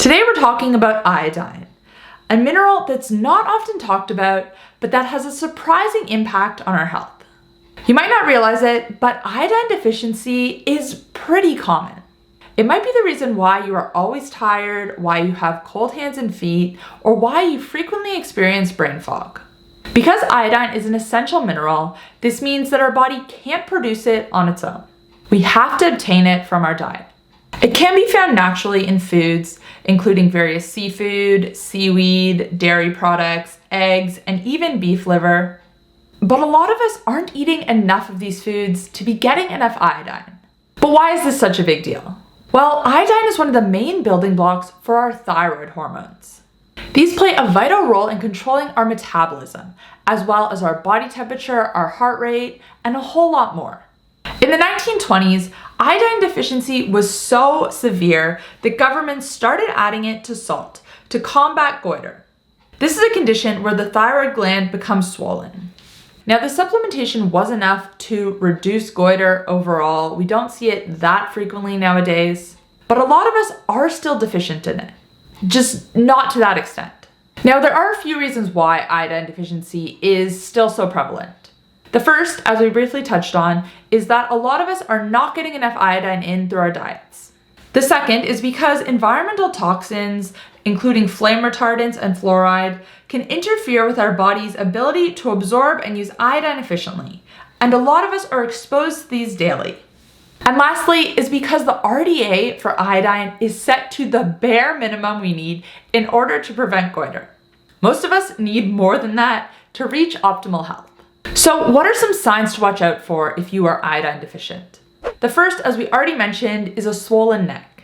Today we're talking about iodine, a mineral that's not often talked about, but that has a surprising impact on our health. You might not realize it, but iodine deficiency is pretty common. It might be the reason why you are always tired, why you have cold hands and feet, or why you frequently experience brain fog. Because iodine is an essential mineral, this means that our body can't produce it on its own. We have to obtain it from our diet. It can be found naturally in foods, including various seafood, seaweed, dairy products, eggs, and even beef liver. But a lot of us aren't eating enough of these foods to be getting enough iodine. But why is this such a big deal? Well, iodine is one of the main building blocks for our thyroid hormones. These play a vital role in controlling our metabolism, as well as our body temperature, our heart rate, and a whole lot more. In the 1920s, iodine deficiency was so severe that governments started adding it to salt to combat goiter. This is a condition where the thyroid gland becomes swollen. Now, the supplementation was enough to reduce goiter overall. We don't see it that frequently nowadays, but a lot of us are still deficient in it, just not to that extent. Now, there are a few reasons why iodine deficiency is still so prevalent. The first, as we briefly touched on, is that a lot of us are not getting enough iodine in through our diets. The second is because environmental toxins, including flame retardants and fluoride, can interfere with our body's ability to absorb and use iodine efficiently, and a lot of us are exposed to these daily. And lastly is because the RDA for iodine is set to the bare minimum we need in order to prevent goiter. Most of us need more than that to reach optimal health. So what are some signs to watch out for if you are iodine deficient? The first, as we already mentioned, is a swollen neck.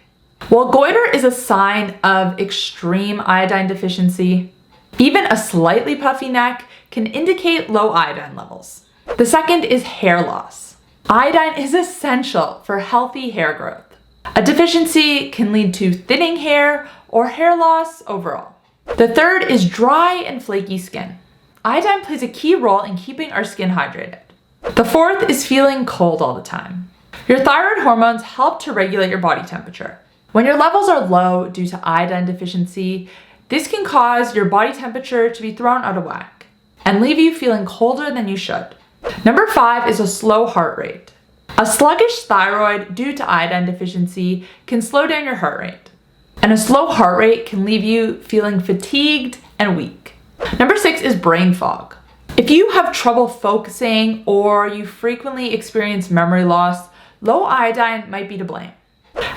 While goiter is a sign of extreme iodine deficiency, even a slightly puffy neck can indicate low iodine levels. The second is hair loss. Iodine is essential for healthy hair growth. A deficiency can lead to thinning hair or hair loss overall. The third is dry and flaky skin. Iodine plays a key role in keeping our skin hydrated. The fourth is feeling cold all the time. Your thyroid hormones help to regulate your body temperature. When your levels are low due to iodine deficiency, this can cause your body temperature to be thrown out of whack and leave you feeling colder than you should. Number 5 is a slow heart rate. A sluggish thyroid due to iodine deficiency can slow down your heart rate, and a slow heart rate can leave you feeling fatigued and weak. Number 6 is brain fog. If you have trouble focusing or you frequently experience memory loss, low iodine might be to blame.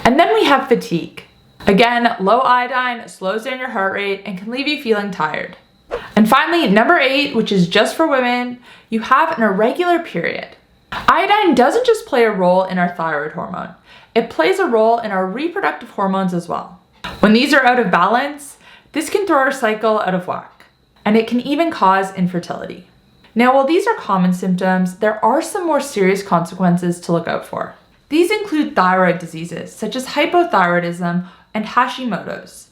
And then we have fatigue. Again, low iodine slows down your heart rate and can leave you feeling tired. And finally, number 8, which is just for women, you have an irregular period. Iodine doesn't just play a role in our thyroid hormone, it plays a role in our reproductive hormones as well. When these are out of balance, this can throw our cycle out of whack, and it can even cause infertility. Now, while these are common symptoms, there are some more serious consequences to look out for. These include thyroid diseases such as hypothyroidism and Hashimoto's,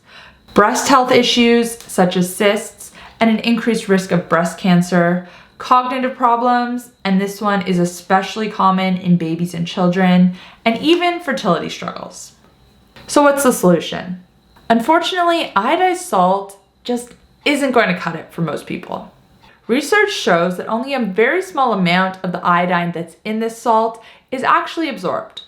breast health issues such as cysts and an increased risk of breast cancer, cognitive problems, and this one is especially common in babies and children, and even fertility struggles. So what's the solution? Unfortunately, iodized salt just isn't going to cut it for most people. Research shows that only a very small amount of the iodine that's in this salt is actually absorbed.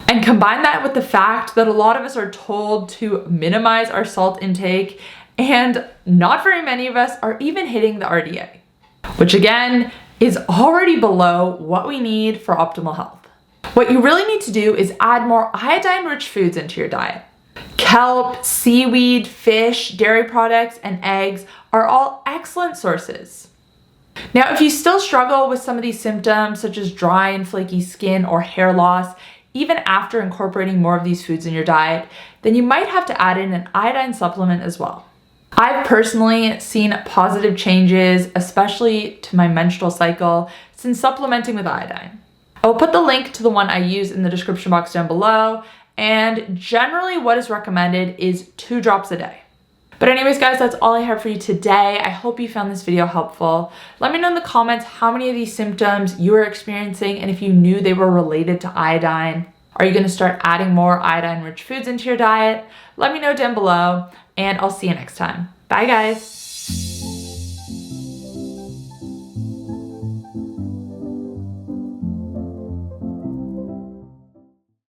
And combine that with the fact that a lot of us are told to minimize our salt intake, and not very many of us are even hitting the RDA, which again is already below what we need for optimal health. What you really need to do is add more iodine-rich foods into your diet. Kelp, seaweed, fish, dairy products, and eggs are all excellent sources. Now, if you still struggle with some of these symptoms, such as dry and flaky skin or hair loss, even after incorporating more of these foods in your diet, then you might have to add in an iodine supplement as well. I've personally seen positive changes, especially to my menstrual cycle, since supplementing with iodine. I'll put the link to the one I use in the description box down below, and generally what is recommended is 2 drops a day. But anyways, guys, that's all I have for you today. I hope you found this video helpful. Let me know in the comments how many of these symptoms you are experiencing and if you knew they were related to iodine. Are you going to start adding more iodine-rich foods into your diet? Let me know down below, and I'll see you next time. Bye, guys.